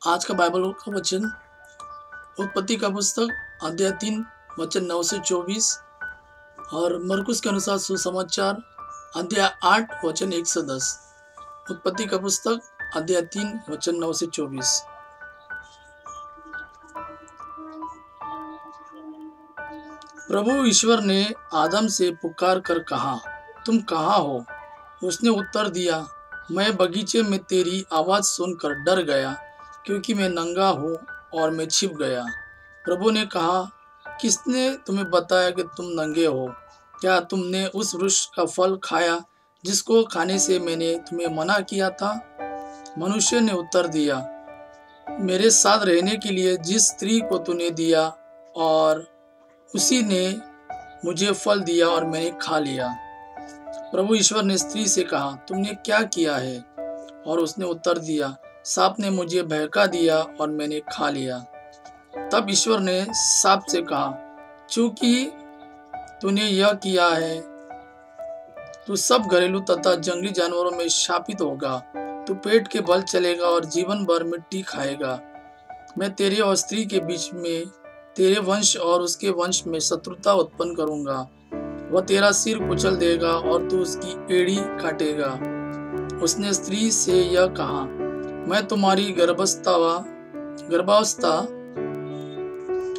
आज का बाइबल का वचन उत्पत्ति का पुस्तक अध्याय 3 वचन 9 से 24 और मरकुस के अनुसार सुसमाचार अध्याय 8 वचन 1 से 10। उत्पत्ति का पुस्तक अध्याय 3 वचन 9 से 24। प्रभु ईश्वर ने आदम से पुकार कर कहा, तुम कहाँ हो? उसने उत्तर दिया, मैं बगीचे में तेरी आवाज सुनकर डर गया, क्योंकि मैं नंगा हूँ और मैं छिप गया। प्रभु ने कहा, किसने तुम्हें बताया कि तुम नंगे हो? क्या तुमने उस वृक्ष का फल खाया जिसको खाने से मैंने तुम्हें मना किया था? मनुष्य ने उत्तर दिया, मेरे साथ रहने के लिए जिस स्त्री को तूने दिया और उसी ने मुझे फल दिया और मैंने खा लिया। प्रभु ईश्वर ने स्त्री से कहा, तुमने क्या किया है? और उसने उत्तर दिया, सांप ने मुझे बहका दिया और मैंने खा लिया। तब ईश्वर ने सांप से कहा, चूंकि तूने यह किया है, तू सब घरेलू तथा जंगली जानवरों में शापित होगा। तू पेट के बल चलेगा और जीवन भर मिट्टी खाएगा। मैं तेरे और स्त्री के बीच में, तेरे वंश और उसके वंश में शत्रुता उत्पन्न करूंगा। वह तेरा सिर कुचल देगा और तू उसकी एड़ी काटेगा। उसने स्त्री से यह कहा, मैं तुम्हारी गर्भावस्था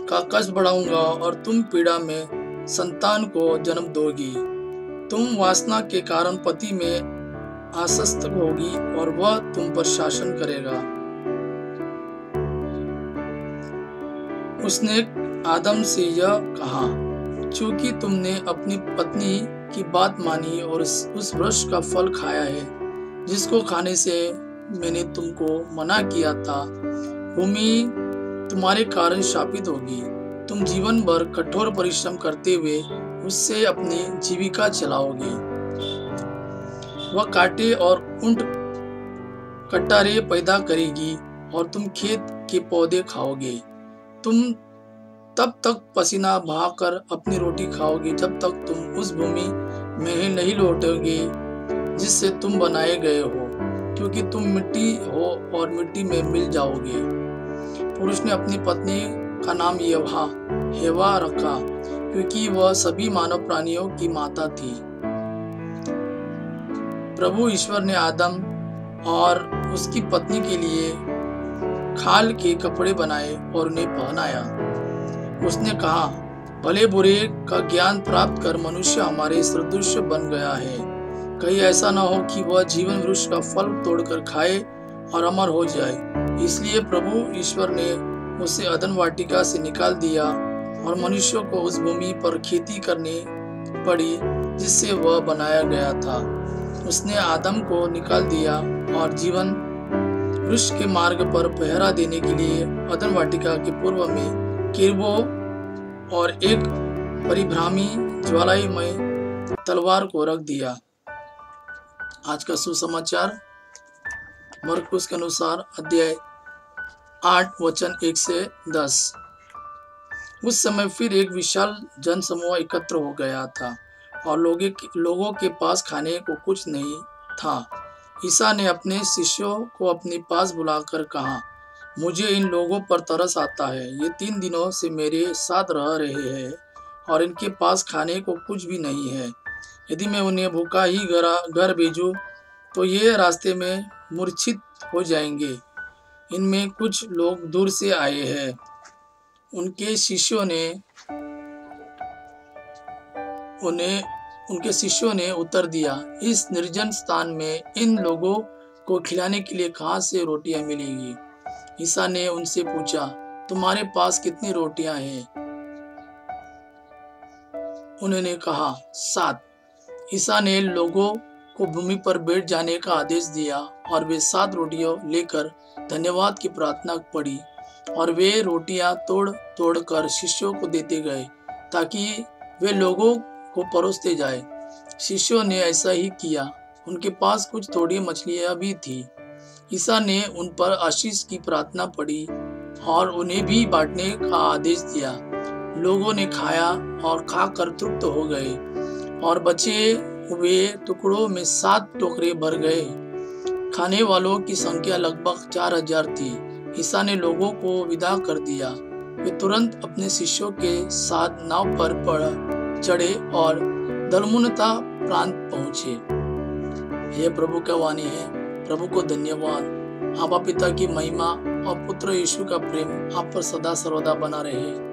का कष्ट बढ़ाऊंगा और तुम पीड़ा में संतान को जन्म दोगी। तुम वासना के कारण पति में आसक्त होगी और वह तुम पर शासन करेगा। उसने आदम से यह कहा, चूंकि तुमने अपनी पत्नी की बात मानी और उस वृक्ष का फल खाया है जिसको खाने से मैंने तुमको मना किया था, भूमि तुम्हारे कारण शापित होगी। तुम जीवन भर कठोर परिश्रम करते हुए उससे अपनी जीविका चलाओगे। वह कांटे और ऊंट कटारे पैदा करेगी और तुम खेत के पौधे खाओगे। तुम तब तक पसीना बहाकर अपनी रोटी खाओगे जब तक तुम उस भूमि में नहीं लौटोगे जिससे तुम बनाए गए हो, क्योंकि तुम मिट्टी हो और मिट्टी में मिल जाओगे। पुरुष ने अपनी पत्नी का नाम हेवा रखा, क्योंकि वह सभी मानव प्राणियों की माता थी। प्रभु ईश्वर ने आदम और उसकी पत्नी के लिए खाल के कपड़े बनाए और उन्हें पहनाया। उसने कहा, भले बुरे का ज्ञान प्राप्त कर मनुष्य हमारे सदृश बन गया है। कहीं ऐसा न हो कि वह जीवन वृक्ष का फल तोड़कर खाए और अमर हो जाए। इसलिए प्रभु ईश्वर ने उसे अदन वाटिका से निकाल दिया और मनुष्यों को उस भूमि पर खेती करनी पड़ी जिससे वह बनाया गया था। उसने आदम को निकाल दिया और जीवन वृक्ष के मार्ग पर पहरा देने के लिए अदन वाटिका के पूर्व में किरबो और एक परिभ्रामी ज्वालामय तलवार को रख दिया। आज का सुसमाचार मरकुस के अनुसार अध्याय 8 वचन 1 से 10। उस समय फिर एक विशाल जनसमूह एकत्र हो गया था और लोगों के पास खाने को कुछ नहीं था। ईसा ने अपने शिष्यों को अपने पास बुलाकर कहा, मुझे इन लोगों पर तरस आता है। ये 3 दिनों से मेरे साथ रह रहे हैं और इनके पास खाने को कुछ भी नहीं है। यदि मैं उन्हें भूखा ही घर भेजूं तो ये रास्ते में मूर्छित हो जाएंगे। इनमें कुछ लोग दूर से आए हैं। उनके शिष्यों ने उत्तर दिया, इस निर्जन स्थान में इन लोगों को खिलाने के लिए कहाँ से रोटियां मिलेंगी? ईसा ने उनसे पूछा, तुम्हारे पास कितनी रोटियां हैं? उन्होंने कहा, 7। ईसा ने लोगों को भूमि पर बैठ जाने का आदेश दिया और वे 7 रोटियां लेकर धन्यवाद की प्रार्थना पढ़ी और वे रोटियां तोड़ कर शिष्यों को देते गए ताकि वे लोगों को परोसते जाए। शिष्यों ने ऐसा ही किया। उनके पास कुछ थोड़ी मछलियां भी थी। ईसा ने उन पर आशीष की प्रार्थना पढ़ी और उन्हें भी बांटने का आदेश दिया। लोगों ने खाया और खाकर तृप्त हो गए और बचे हुए टुकड़ों में 7 टोकरे भर गए। खाने वालों की संख्या लगभग 4000 थी। ईसा ने लोगों को विदा कर दिया। वे तुरंत अपने शिष्यों के साथ नाव पर चढ़े और दलमुनता प्रांत पहुंचे। यह प्रभु का वाणी है। प्रभु को धन्यवाद। आबा पिता की महिमा और पुत्र यीशु का प्रेम आप पर सदा सर्वदा बना रहे।